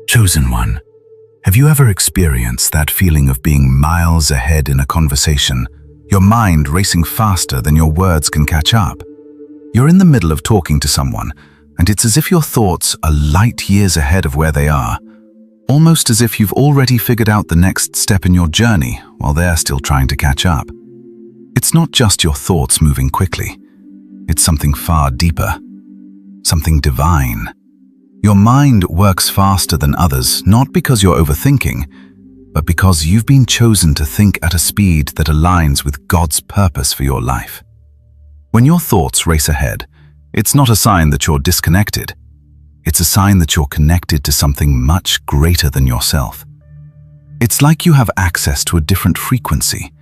Chosen one, have you ever experienced that feeling of being miles ahead in a conversation, your mind racing faster than your words can catch up? You're in the middle of talking to someone, and it's as if your thoughts are light years ahead of where they are, almost as if you've already figured out the next step in your journey while they're still trying to catch up. It's not just your thoughts moving quickly. It's something far deeper, something divine. Your mind works faster than others, not because you're overthinking, but because you've been chosen to think at a speed that aligns with God's purpose for your life. When your thoughts race ahead, it's not a sign that you're disconnected. It's a sign that you're connected to something much greater than yourself. It's like you have access to a different frequency,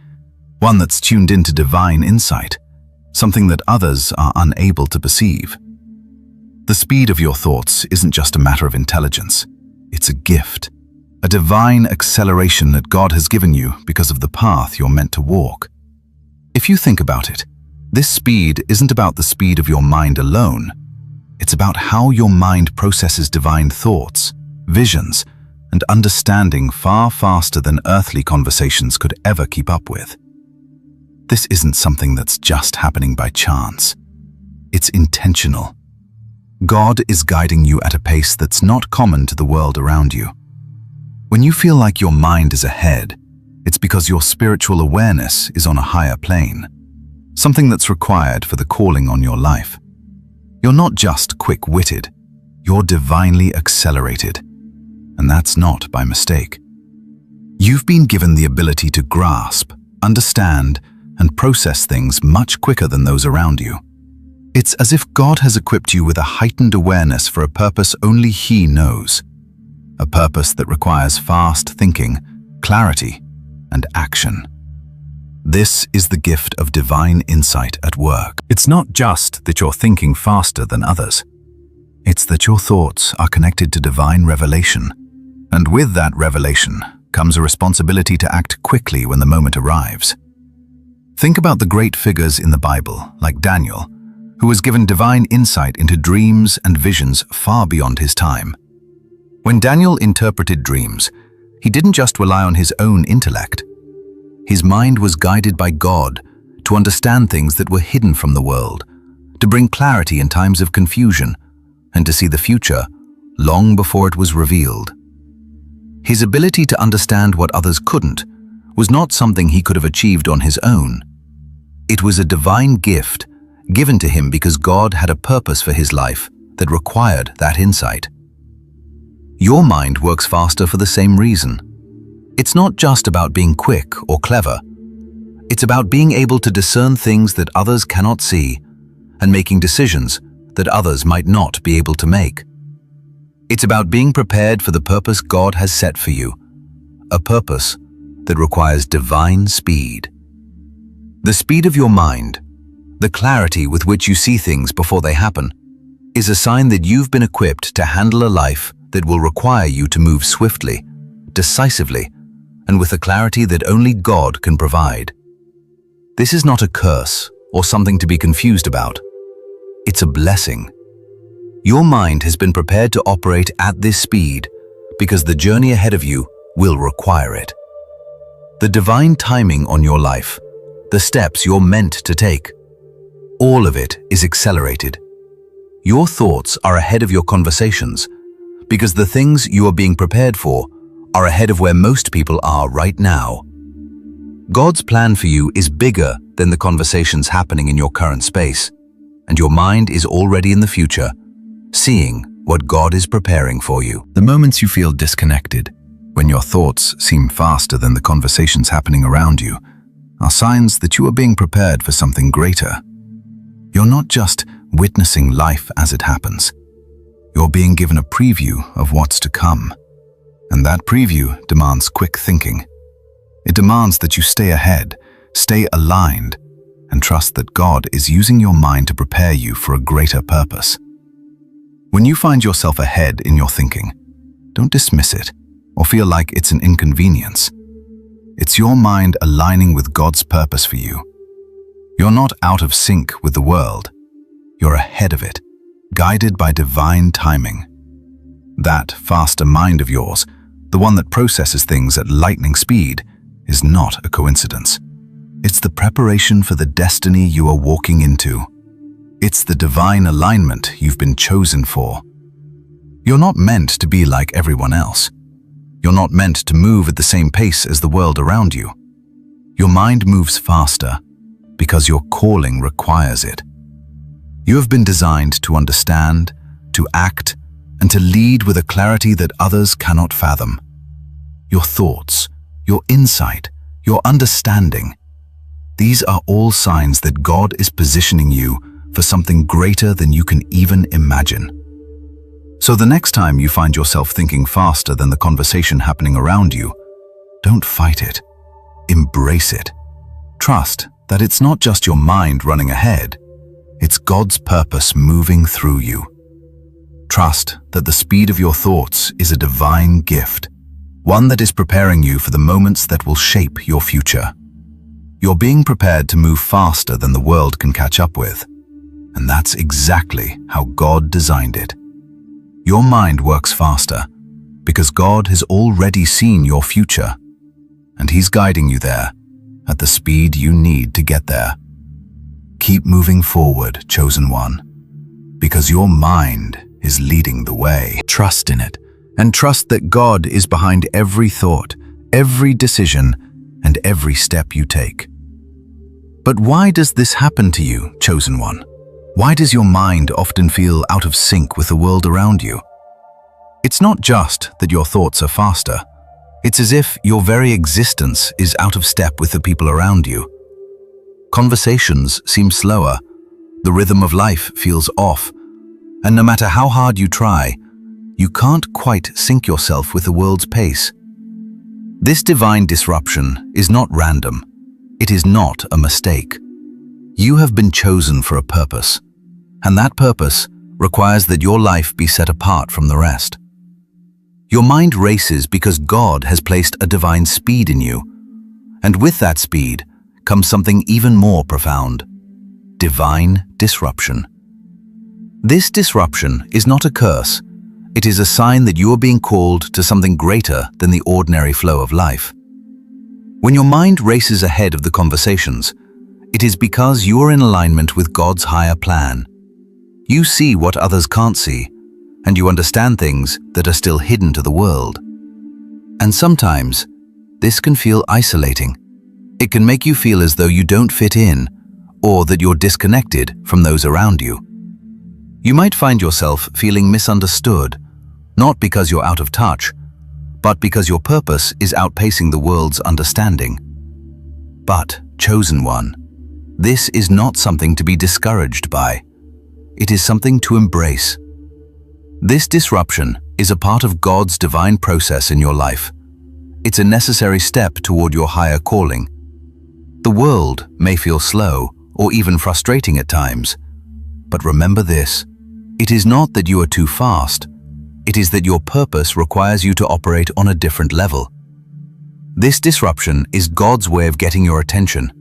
one that's tuned into divine insight, something that others are unable to perceive. The speed of your thoughts isn't just a matter of intelligence. It's a gift, a divine acceleration that God has given you because of the path you're meant to walk. If you think about it, this speed isn't about the speed of your mind alone. It's about how your mind processes divine thoughts, visions, and understanding far faster than earthly conversations could ever keep up with. This isn't something that's just happening by chance. It's intentional. God is guiding you at a pace that's not common to the world around you. When you feel like your mind is ahead, it's because your spiritual awareness is on a higher plane, something that's required for the calling on your life. You're not just quick-witted, you're divinely accelerated, and that's not by mistake. You've been given the ability to grasp, understand, and process things much quicker than those around you. It's as if God has equipped you with a heightened awareness for a purpose only He knows, a purpose that requires fast thinking, clarity, and action. This is the gift of divine insight at work. It's not just that you're thinking faster than others. It's that your thoughts are connected to divine revelation. And with that revelation comes a responsibility to act quickly when the moment arrives. Think about the great figures in the Bible, like Daniel, who was given divine insight into dreams and visions far beyond his time. When Daniel interpreted dreams, he didn't just rely on his own intellect. His mind was guided by God to understand things that were hidden from the world, to bring clarity in times of confusion, and to see the future long before it was revealed. His ability to understand what others couldn't was not something he could have achieved on his own. It was a divine gift given to him because God had a purpose for his life that required that insight. Your mind works faster for the same reason. It's not just about being quick or clever. It's about being able to discern things that others cannot see and making decisions that others might not be able to make. It's about being prepared for the purpose God has set for you, a purpose that requires divine speed. The speed of your mind, the clarity with which you see things before they happen, is a sign that you've been equipped to handle a life that will require you to move swiftly, decisively, and with a clarity that only God can provide. This is not a curse or something to be confused about. It's a blessing. Your mind has been prepared to operate at this speed because the journey ahead of you will require it. The divine timing on your life, the steps you're meant to take, all of it is accelerated. Your thoughts are ahead of your conversations because the things you are being prepared for are ahead of where most people are right now. God's plan for you is bigger than the conversations happening in your current space, and your mind is already in the future, seeing what God is preparing for you. The moments you feel disconnected, when your thoughts seem faster than the conversations happening around you, are signs that you are being prepared for something greater. You're not just witnessing life as it happens. You're being given a preview of what's to come. And that preview demands quick thinking. It demands that you stay ahead, stay aligned, and trust that God is using your mind to prepare you for a greater purpose. When you find yourself ahead in your thinking, don't dismiss it or feel like it's an inconvenience. It's your mind aligning with God's purpose for you. You're not out of sync with the world. You're ahead of it, guided by divine timing. That faster mind of yours, the one that processes things at lightning speed, is not a coincidence. It's the preparation for the destiny you are walking into. It's the divine alignment you've been chosen for. You're not meant to be like everyone else. You're not meant to move at the same pace as the world around you. Your mind moves faster because your calling requires it. You have been designed to understand, to act, and to lead with a clarity that others cannot fathom. Your thoughts, your insight, your understanding, these are all signs that God is positioning you for something greater than you can even imagine. So the next time you find yourself thinking faster than the conversation happening around you, don't fight it. Embrace it. Trust that it's not just your mind running ahead, it's God's purpose moving through you. Trust that the speed of your thoughts is a divine gift, one that is preparing you for the moments that will shape your future. You're being prepared to move faster than the world can catch up with, and that's exactly how God designed it. Your mind works faster because God has already seen your future, and He's guiding you there at the speed you need to get there. Keep moving forward, chosen one, because your mind is leading the way. Trust in it, and trust that God is behind every thought, every decision, and every step you take. But why does this happen to you, chosen one? Why does your mind often feel out of sync with the world around you? It's not just that your thoughts are faster. It's as if your very existence is out of step with the people around you. Conversations seem slower, the rhythm of life feels off, and no matter how hard you try, you can't quite sync yourself with the world's pace. This divine disruption is not random. It is not a mistake. You have been chosen for a purpose, and that purpose requires that your life be set apart from the rest. Your mind races because God has placed a divine speed in you, and with that speed comes something even more profound: divine disruption. This disruption is not a curse. It is a sign that you are being called to something greater than the ordinary flow of life. When your mind races ahead of the conversations, it is because you are in alignment with God's higher plan. You see what others can't see, and you understand things that are still hidden to the world. And sometimes, this can feel isolating. It can make you feel as though you don't fit in, or that you're disconnected from those around you. You might find yourself feeling misunderstood, not because you're out of touch, but because your purpose is outpacing the world's understanding. But, chosen one, this is not something to be discouraged by. It is something to embrace. This disruption is a part of God's divine process in your life. It's a necessary step toward your higher calling. The world may feel slow or even frustrating at times, but remember this: it is not that you are too fast. It is that your purpose requires you to operate on a different level. This disruption is God's way of getting your attention.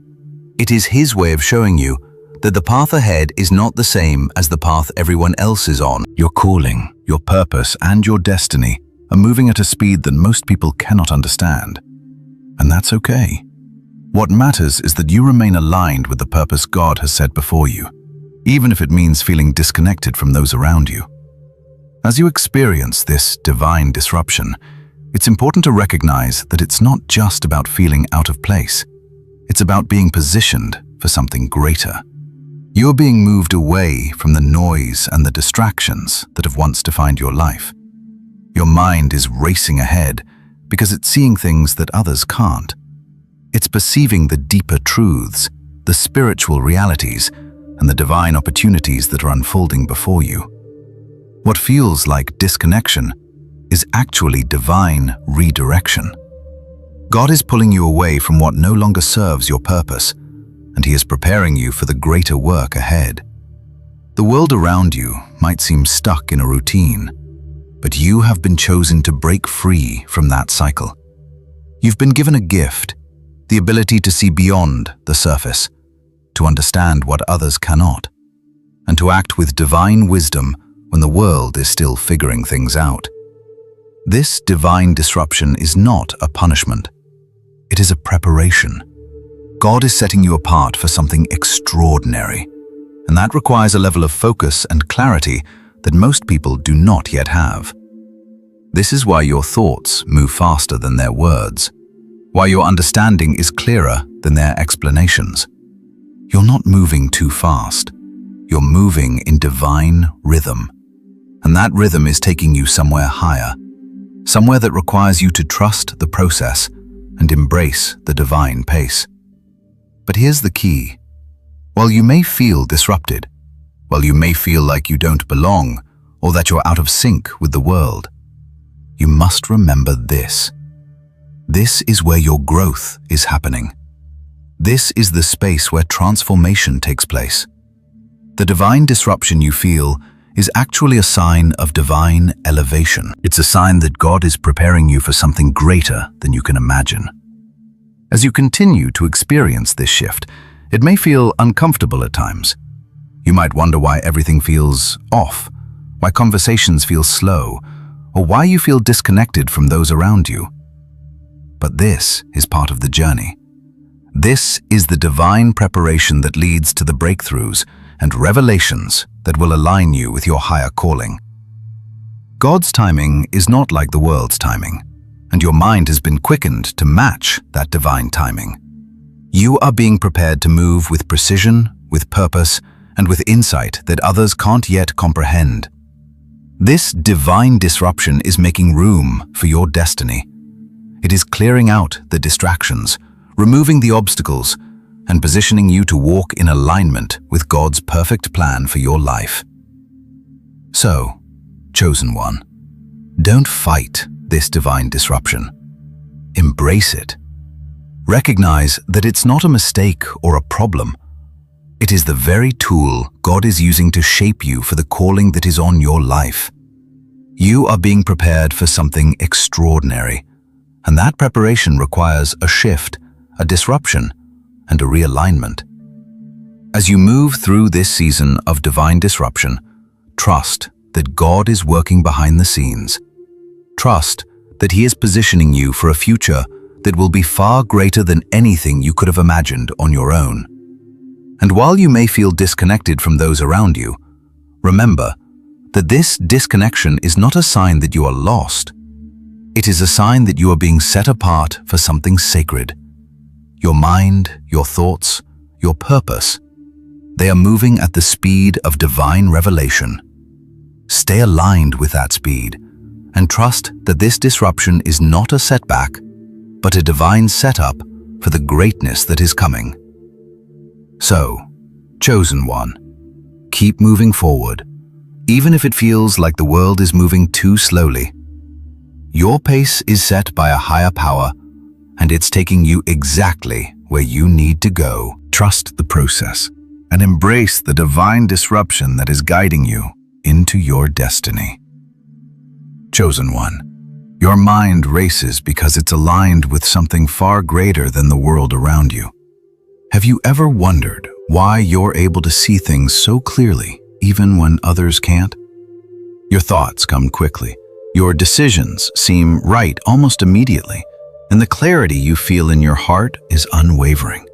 It is His way of showing you that the path ahead is not the same as the path everyone else is on. Your calling, your purpose, and your destiny are moving at a speed that most people cannot understand. And that's okay. What matters is that you remain aligned with the purpose God has set before you, even if it means feeling disconnected from those around you. As you experience this divine disruption, it's important to recognize that it's not just about feeling out of place. It's about being positioned for something greater. You're being moved away from the noise and the distractions that have once defined your life. Your mind is racing ahead because it's seeing things that others can't. It's perceiving the deeper truths, the spiritual realities, and the divine opportunities that are unfolding before you. What feels like disconnection is actually divine redirection. God is pulling you away from what no longer serves your purpose, and He is preparing you for the greater work ahead. The world around you might seem stuck in a routine, but you have been chosen to break free from that cycle. You've been given a gift, the ability to see beyond the surface, to understand what others cannot, and to act with divine wisdom when the world is still figuring things out. This divine disruption is not a punishment. It is a preparation. God is setting you apart for something extraordinary, and that requires a level of focus and clarity that most people do not yet have. This is why your thoughts move faster than their words, why your understanding is clearer than their explanations. You're not moving too fast. You're moving in divine rhythm, and that rhythm is taking you somewhere higher, somewhere that requires you to trust the process and embrace the divine pace. But here's the key. While you may feel disrupted, while you may feel like you don't belong or that you're out of sync with the world, you must remember this. This is where your growth is happening. This is the space where transformation takes place. The divine disruption you feel is actually a sign of divine elevation. It's a sign that God is preparing you for something greater than you can imagine. As you continue to experience this shift, it may feel uncomfortable at times. You might wonder why everything feels off, why conversations feel slow, or why you feel disconnected from those around you. But this is part of the journey. This is the divine preparation that leads to the breakthroughs and revelations that will align you with your higher calling. God's timing is not like the world's timing, and your mind has been quickened to match that divine timing. You are being prepared to move with precision, with purpose, and with insight that others can't yet comprehend. This divine disruption is making room for your destiny. It is clearing out the distractions, removing the obstacles, and positioning you to walk in alignment with God's perfect plan for your life. So, chosen one, don't fight this divine disruption. Embrace it. Recognize that it's not a mistake or a problem. It is the very tool God is using to shape you for the calling that is on your life. You are being prepared for something extraordinary, and that preparation requires a shift, a disruption, and a realignment. As you move through this season of divine disruption, trust that God is working behind the scenes. Trust that He is positioning you for a future that will be far greater than anything you could have imagined on your own. And while you may feel disconnected from those around you, remember that this disconnection is not a sign that you are lost. It is a sign that you are being set apart for something sacred. Your mind, your thoughts, your purpose, they are moving at the speed of divine revelation. Stay aligned with that speed and trust that this disruption is not a setback, but a divine setup for the greatness that is coming. So, chosen one, keep moving forward, even if it feels like the world is moving too slowly. Your pace is set by a higher power, and it's taking you exactly where you need to go. Trust the process and embrace the divine disruption that is guiding you into your destiny. Chosen one, your mind races because it's aligned with something far greater than the world around you. Have you ever wondered why you're able to see things so clearly, even when others can't? Your thoughts come quickly. Your decisions seem right almost immediately, and the clarity you feel in your heart is unwavering.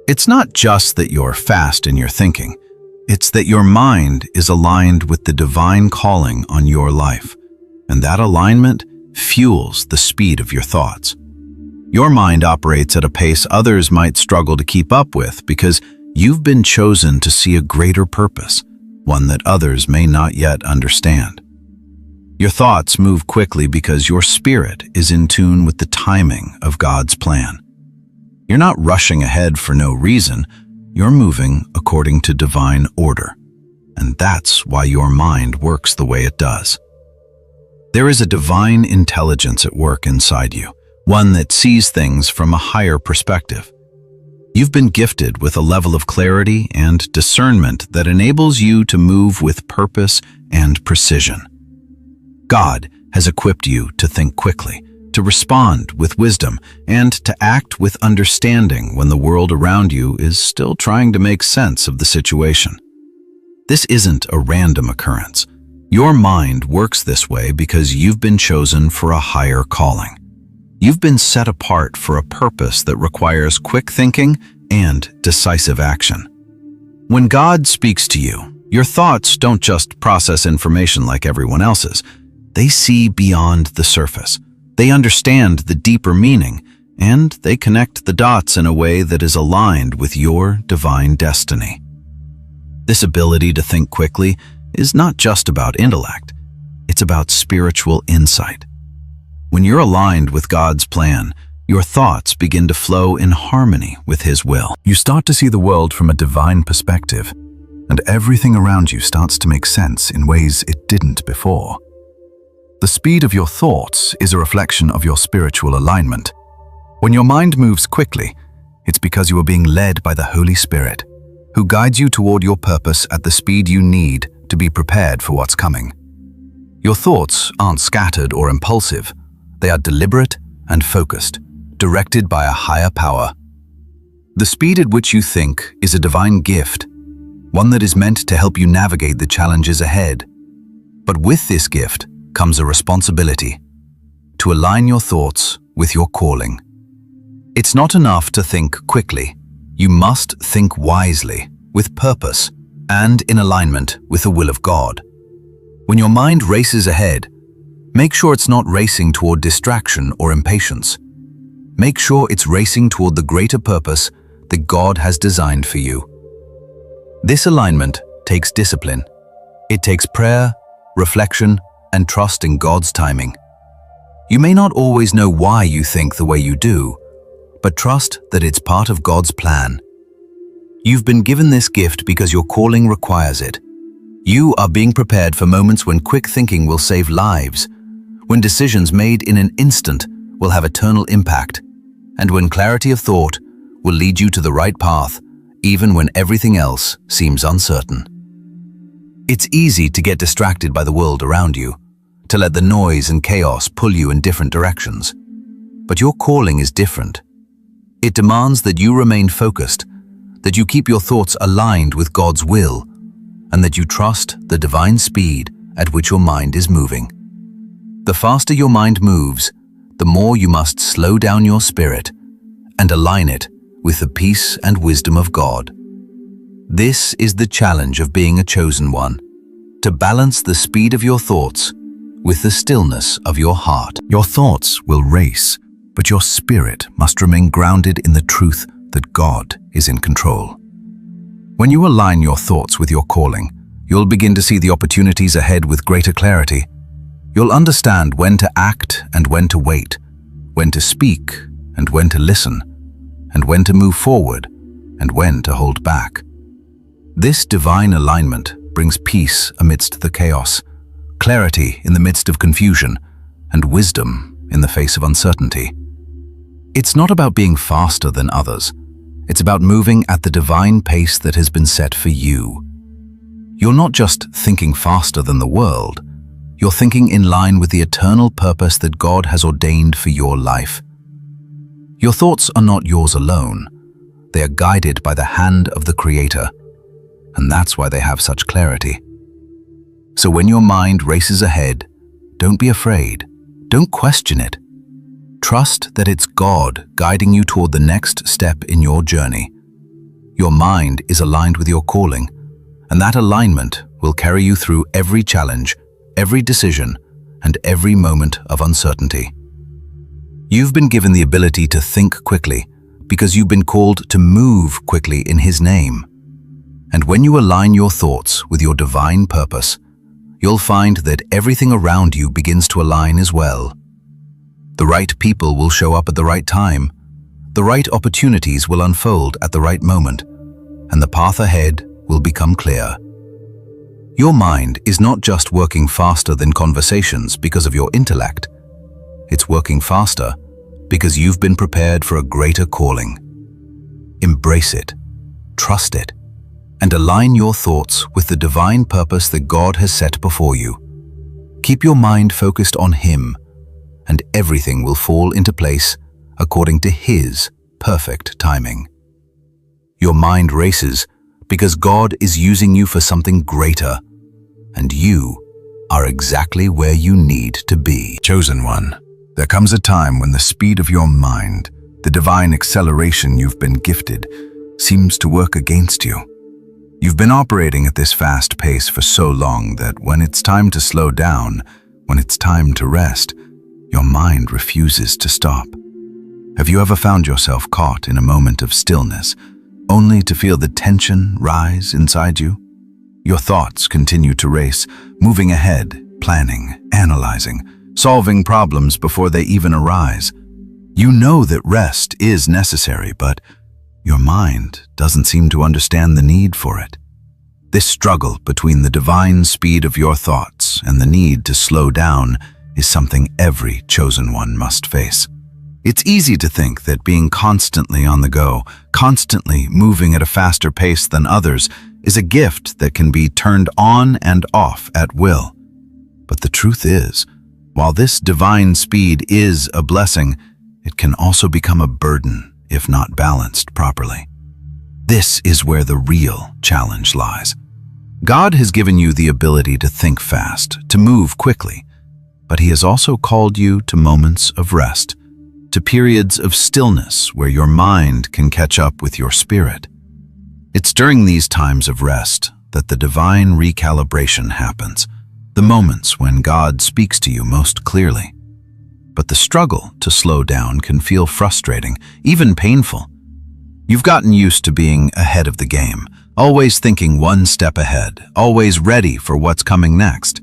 It's not just that you're fast in your thinking. It's that your mind is aligned with the divine calling on your life, and that alignment fuels the speed of your thoughts. Your mind operates at a pace others might struggle to keep up with because you've been chosen to see a greater purpose, one that others may not yet understand. Your thoughts move quickly because your spirit is in tune with the timing of God's plan. You're not rushing ahead for no reason. You're moving according to divine order, and that's why your mind works the way it does. There is a divine intelligence at work inside you, one that sees things from a higher perspective. You've been gifted with a level of clarity and discernment that enables you to move with purpose and precision. God has equipped you to think quickly, to respond with wisdom, and to act with understanding when the world around you is still trying to make sense of the situation. This isn't a random occurrence. Your mind works this way because you've been chosen for a higher calling. You've been set apart for a purpose that requires quick thinking and decisive action. When God speaks to you, your thoughts don't just process information like everyone else's. They see beyond the surface. They understand the deeper meaning, and they connect the dots in a way that is aligned with your divine destiny. This ability to think quickly is not just about intellect. It's about spiritual insight. When you're aligned with God's plan, your thoughts begin to flow in harmony with His will. You start to see the world from a divine perspective, and everything around you starts to make sense in ways it didn't before. The speed of your thoughts is a reflection of your spiritual alignment. When your mind moves quickly, it's because you are being led by the Holy Spirit, who guides you toward your purpose at the speed you need to be prepared for what's coming. Your thoughts aren't scattered or impulsive. They are deliberate and focused, directed by a higher power. The speed at which you think is a divine gift, one that is meant to help you navigate the challenges ahead. But with this gift comes a responsibility to align your thoughts with your calling. It's not enough to think quickly. You must think wisely, with purpose, and in alignment with the will of God. When your mind races ahead, make sure it's not racing toward distraction or impatience. Make sure it's racing toward the greater purpose that God has designed for you. This alignment takes discipline. It takes prayer, reflection, and trust in God's timing. You may not always know why you think the way you do, but trust that it's part of God's plan. You've been given this gift because your calling requires it. You are being prepared for moments when quick thinking will save lives, when decisions made in an instant will have eternal impact, and when clarity of thought will lead you to the right path, even when everything else seems uncertain. It's easy to get distracted by the world around you, to let the noise and chaos pull you in different directions. But your calling is different. It demands that you remain focused, that you keep your thoughts aligned with God's will, and that you trust the divine speed at which your mind is moving. The faster your mind moves, the more you must slow down your spirit and align it with the peace and wisdom of God. This is the challenge of being a chosen one, to balance the speed of your thoughts with the stillness of your heart. Your thoughts will race, but your spirit must remain grounded in the truth that God is in control. When you align your thoughts with your calling, you'll begin to see the opportunities ahead with greater clarity. You'll understand when to act and when to wait, when to speak and when to listen, and when to move forward and when to hold back. This divine alignment brings peace amidst the chaos, clarity in the midst of confusion, and wisdom in the face of uncertainty. It's not about being faster than others. It's about moving at the divine pace that has been set for you. You're not just thinking faster than the world. You're thinking in line with the eternal purpose that God has ordained for your life. Your thoughts are not yours alone. They are guided by the hand of the Creator, and that's why they have such clarity. So when your mind races ahead, don't be afraid. Don't question it. Trust that it's God guiding you toward the next step in your journey. Your mind is aligned with your calling, and that alignment will carry you through every challenge, every decision, and every moment of uncertainty. You've been given the ability to think quickly because you've been called to move quickly in His name. And when you align your thoughts with your divine purpose, you'll find that everything around you begins to align as well. The right people will show up at the right time, the right opportunities will unfold at the right moment, and the path ahead will become clear. Your mind is not just working faster than conversations because of your intellect. It's working faster because you've been prepared for a greater calling. Embrace it, trust it, and align your thoughts with the divine purpose that God has set before you. Keep your mind focused on Him, and everything will fall into place according to His perfect timing. Your mind races because God is using you for something greater, and you are exactly where you need to be. Chosen one, there comes a time when the speed of your mind, the divine acceleration you've been gifted, seems to work against you. You've been operating at this fast pace for so long that when it's time to slow down, when it's time to rest, your mind refuses to stop. Have you ever found yourself caught in a moment of stillness, only to feel the tension rise inside you? Your thoughts continue to race, moving ahead, planning, analyzing, solving problems before they even arise. You know that rest is necessary, but your mind doesn't seem to understand the need for it. This struggle between the divine speed of your thoughts and the need to slow down is something every chosen one must face. It's easy to think that being constantly on the go, constantly moving at a faster pace than others, is a gift that can be turned on and off at will. But the truth is, while this divine speed is a blessing, it can also become a burden if not balanced properly. This is where the real challenge lies. God has given you the ability to think fast, to move quickly, but He has also called you to moments of rest, to periods of stillness where your mind can catch up with your spirit. It's during these times of rest that the divine recalibration happens, the moments when God speaks to you most clearly. But the struggle to slow down can feel frustrating, even painful. You've gotten used to being ahead of the game, always thinking one step ahead, always ready for what's coming next.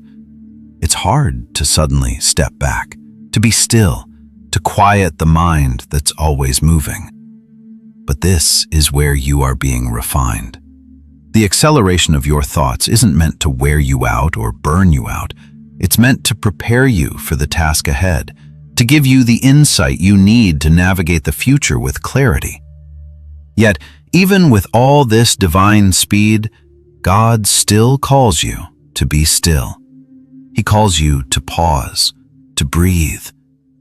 It's hard to suddenly step back, to be still, to quiet the mind that's always moving. But this is where you are being refined. The acceleration of your thoughts isn't meant to wear you out or burn you out. It's meant to prepare you for the task ahead, to give you the insight you need to navigate the future with clarity. Yet, even with all this divine speed, God still calls you to be still. He calls you to pause, to breathe,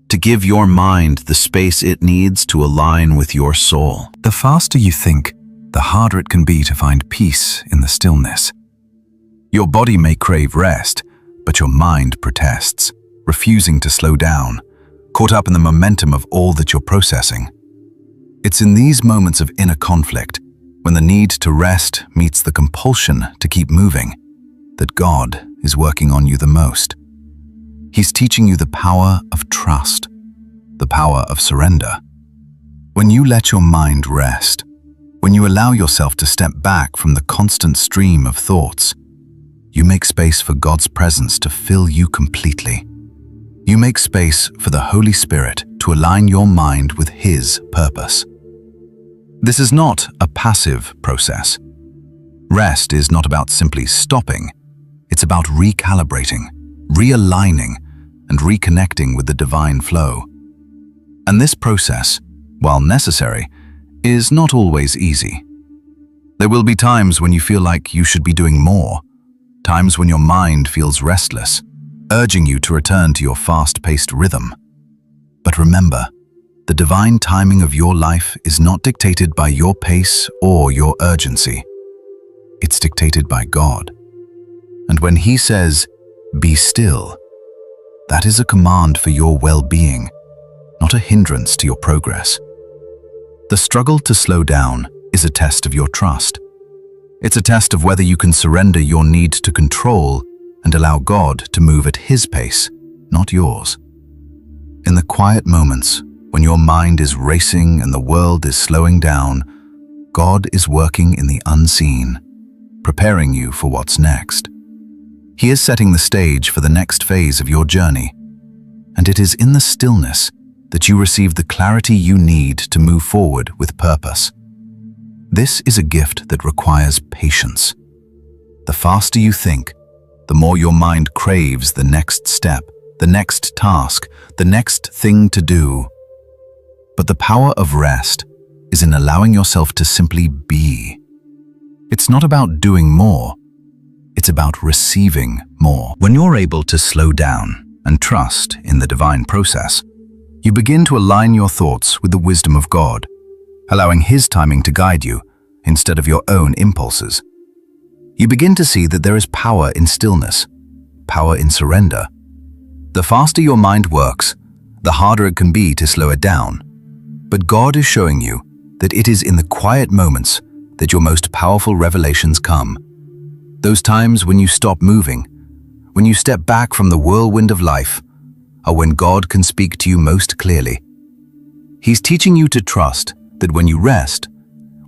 to give your mind the space it needs to align with your soul. The faster you think, the harder it can be to find peace in the stillness. Your body may crave rest, but your mind protests, refusing to slow down, caught up in the momentum of all that you're processing. It's in these moments of inner conflict, when the need to rest meets the compulsion to keep moving, that God is working on you the most. He's teaching you the power of trust, the power of surrender. When you let your mind rest, when you allow yourself to step back from the constant stream of thoughts, you make space for God's presence to fill you completely. You make space for the Holy Spirit to align your mind with His purpose. This is not a passive process. Rest is not about simply stopping. It's about recalibrating, realigning, and reconnecting with the divine flow. And this process, while necessary, is not always easy. There will be times when you feel like you should be doing more, times when your mind feels restless, urging you to return to your fast-paced rhythm. But remember, the divine timing of your life is not dictated by your pace or your urgency. It's dictated by God. And when He says, "Be still," that is a command for your well-being, not a hindrance to your progress. The struggle to slow down is a test of your trust. It's a test of whether you can surrender your need to control and allow God to move at His pace, not yours. In the quiet moments, when your mind is racing and the world is slowing down, God is working in the unseen, preparing you for what's next. He is setting the stage for the next phase of your journey, and it is in the stillness that you receive the clarity you need to move forward with purpose. This is a gift that requires patience. The faster you think, the more your mind craves the next step, the next task, the next thing to do. But the power of rest is in allowing yourself to simply be. It's not about doing more, it's about receiving more. When you're able to slow down and trust in the divine process, you begin to align your thoughts with the wisdom of God, allowing His timing to guide you instead of your own impulses. You begin to see that there is power in stillness, power in surrender. The faster your mind works, the harder it can be to slow it down. But God is showing you that it is in the quiet moments that your most powerful revelations come. Those times when you stop moving, when you step back from the whirlwind of life, are when God can speak to you most clearly. He's teaching you to trust that when you rest,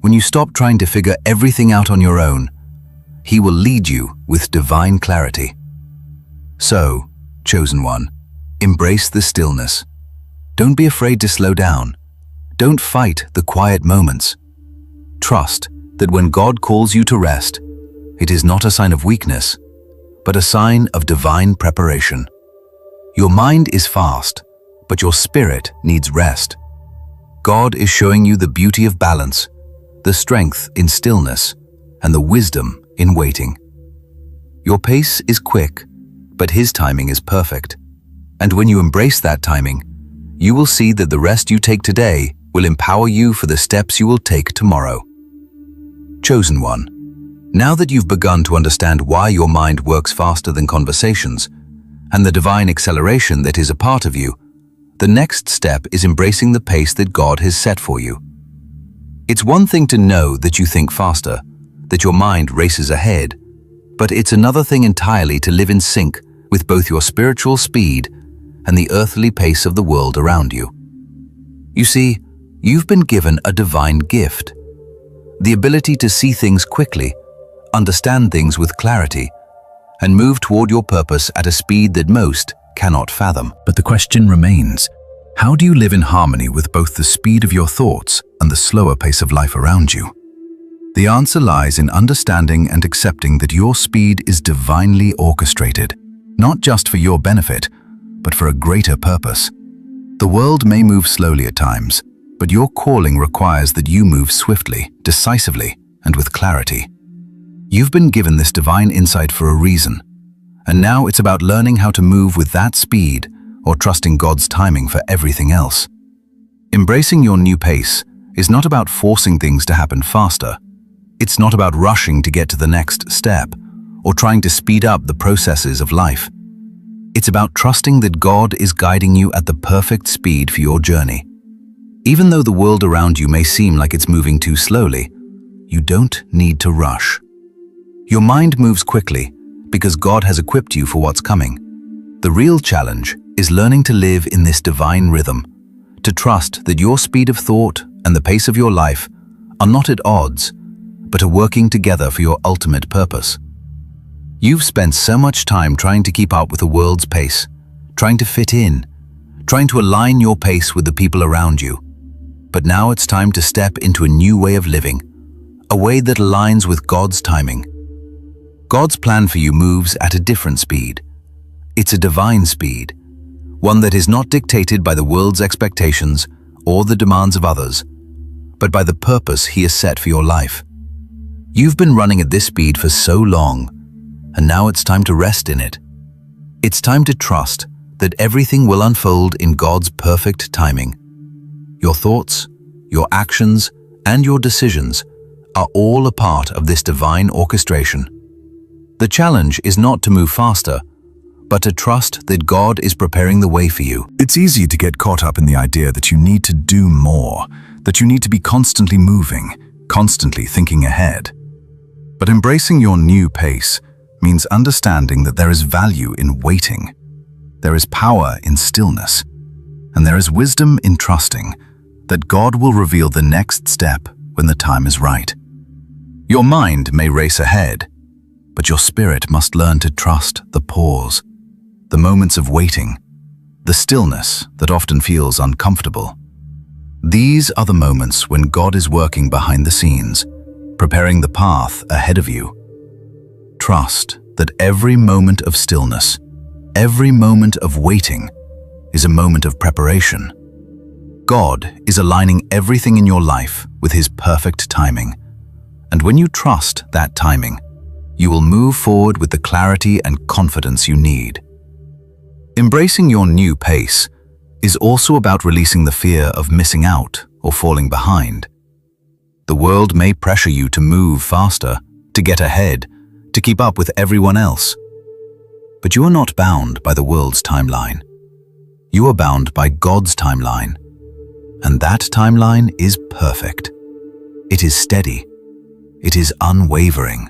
when you stop trying to figure everything out on your own, He will lead you with divine clarity. So, chosen one, embrace the stillness. Don't be afraid to slow down. Don't fight the quiet moments. Trust that when God calls you to rest, it is not a sign of weakness, but a sign of divine preparation. Your mind is fast, but your spirit needs rest. God is showing you the beauty of balance, the strength in stillness, and the wisdom in waiting. Your pace is quick, but His timing is perfect. And when you embrace that timing, you will see that the rest you take today will empower you for the steps you will take tomorrow. Chosen one, now that you've begun to understand why your mind works faster than conversations and the divine acceleration that is a part of you, the next step is embracing the pace that God has set for you. It's one thing to know that you think faster, that your mind races ahead, but it's another thing entirely to live in sync with both your spiritual speed and the earthly pace of the world around you. You see, you've been given a divine gift, the ability to see things quickly, understand things with clarity, and move toward your purpose at a speed that most cannot fathom. But the question remains, how do you live in harmony with both the speed of your thoughts and the slower pace of life around you? The answer lies in understanding and accepting that your speed is divinely orchestrated, not just for your benefit, but for a greater purpose. The world may move slowly at times, but your calling requires that you move swiftly, decisively, and with clarity. You've been given this divine insight for a reason, and now it's about learning how to move with that speed or trusting God's timing for everything else. Embracing your new pace is not about forcing things to happen faster. It's not about rushing to get to the next step or trying to speed up the processes of life. It's about trusting that God is guiding you at the perfect speed for your journey. Even though the world around you may seem like it's moving too slowly, you don't need to rush. Your mind moves quickly because God has equipped you for what's coming. The real challenge is learning to live in this divine rhythm, to trust that your speed of thought and the pace of your life are not at odds, but are working together for your ultimate purpose. You've spent so much time trying to keep up with the world's pace, trying to fit in, trying to align your pace with the people around you. But now it's time to step into a new way of living, a way that aligns with God's timing. God's plan for you moves at a different speed. It's a divine speed, one that is not dictated by the world's expectations or the demands of others, but by the purpose He has set for your life. You've been running at this speed for so long, and now it's time to rest in it. It's time to trust that everything will unfold in God's perfect timing. Your thoughts, your actions, and your decisions are all a part of this divine orchestration. The challenge is not to move faster, but to trust that God is preparing the way for you. It's easy to get caught up in the idea that you need to do more, that you need to be constantly moving, constantly thinking ahead. But embracing your new pace means understanding that there is value in waiting, there is power in stillness, and there is wisdom in trusting that God will reveal the next step when the time is right. Your mind may race ahead, but your spirit must learn to trust the pause, the moments of waiting, the stillness that often feels uncomfortable. These are the moments when God is working behind the scenes, preparing the path ahead of you. Trust that every moment of stillness, every moment of waiting, is a moment of preparation. God is aligning everything in your life with His perfect timing. And when you trust that timing, you will move forward with the clarity and confidence you need. Embracing your new pace is also about releasing the fear of missing out or falling behind. The world may pressure you to move faster, to get ahead, to keep up with everyone else. But you are not bound by the world's timeline. You are bound by God's timeline. And that timeline is perfect. It is steady. It is unwavering.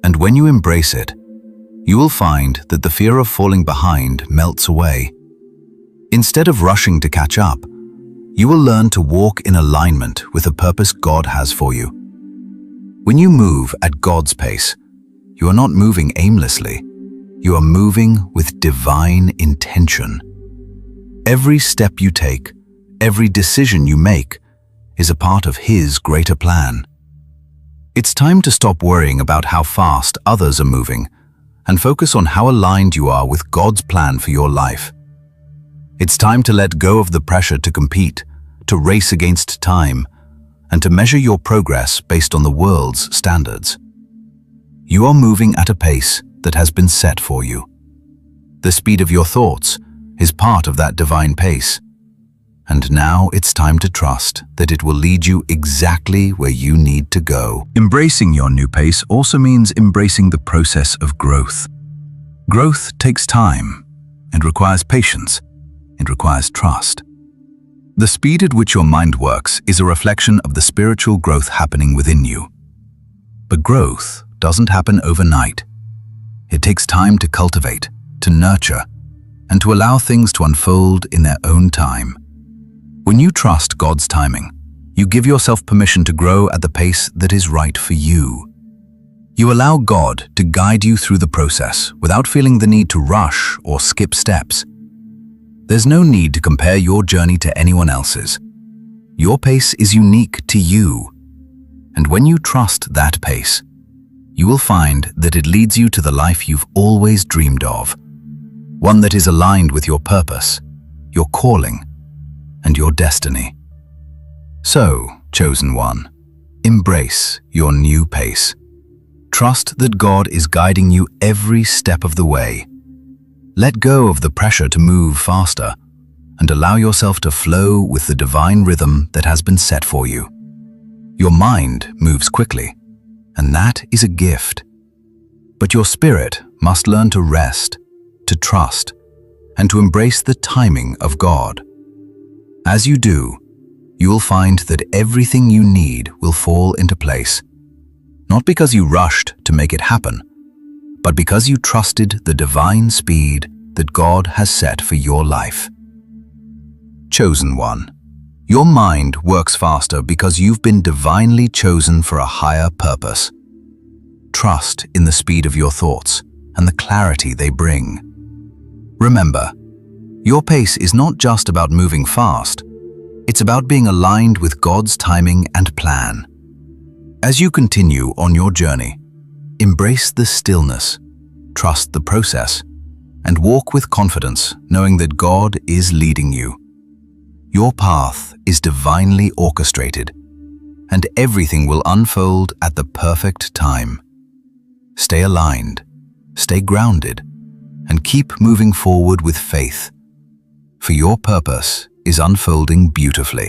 And when you embrace it, you will find that the fear of falling behind melts away. Instead of rushing to catch up, you will learn to walk in alignment with the purpose God has for you. When you move at God's pace, you are not moving aimlessly. You are moving with divine intention. Every step you take, every decision you make, is a part of His greater plan. It's time to stop worrying about how fast others are moving and focus on how aligned you are with God's plan for your life. It's time to let go of the pressure to compete, to race against time, and to measure your progress based on the world's standards. You are moving at a pace that has been set for you. The speed of your thoughts is part of that divine pace. And now it's time to trust that it will lead you exactly where you need to go. Embracing your new pace also means embracing the process of growth. Growth takes time and requires patience. It requires trust. The speed at which your mind works is a reflection of the spiritual growth happening within you. But growth doesn't happen overnight. It takes time to cultivate, to nurture, and to allow things to unfold in their own time. When you trust God's timing, you give yourself permission to grow at the pace that is right for you. You allow God to guide you through the process without feeling the need to rush or skip steps. There's no need to compare your journey to anyone else's. Your pace is unique to you. And when you trust that pace, you will find that it leads you to the life you've always dreamed of. One that is aligned with your purpose, your calling, and your destiny. So, chosen one, embrace your new pace. Trust that God is guiding you every step of the way. Let go of the pressure to move faster and allow yourself to flow with the divine rhythm that has been set for you. Your mind moves quickly, and that is a gift. But your spirit must learn to rest, to trust, and to embrace the timing of God. As you do, you will find that everything you need will fall into place, not because you rushed to make it happen, but because you trusted the divine speed that God has set for your life. Chosen one, your mind works faster because you've been divinely chosen for a higher purpose. Trust in the speed of your thoughts and the clarity they bring. Remember, your pace is not just about moving fast, it's about being aligned with God's timing and plan. As you continue on your journey, embrace the stillness, trust the process, and walk with confidence, knowing that God is leading you. Your path is divinely orchestrated, and everything will unfold at the perfect time. Stay aligned, stay grounded, and keep moving forward with faith, for your purpose is unfolding beautifully.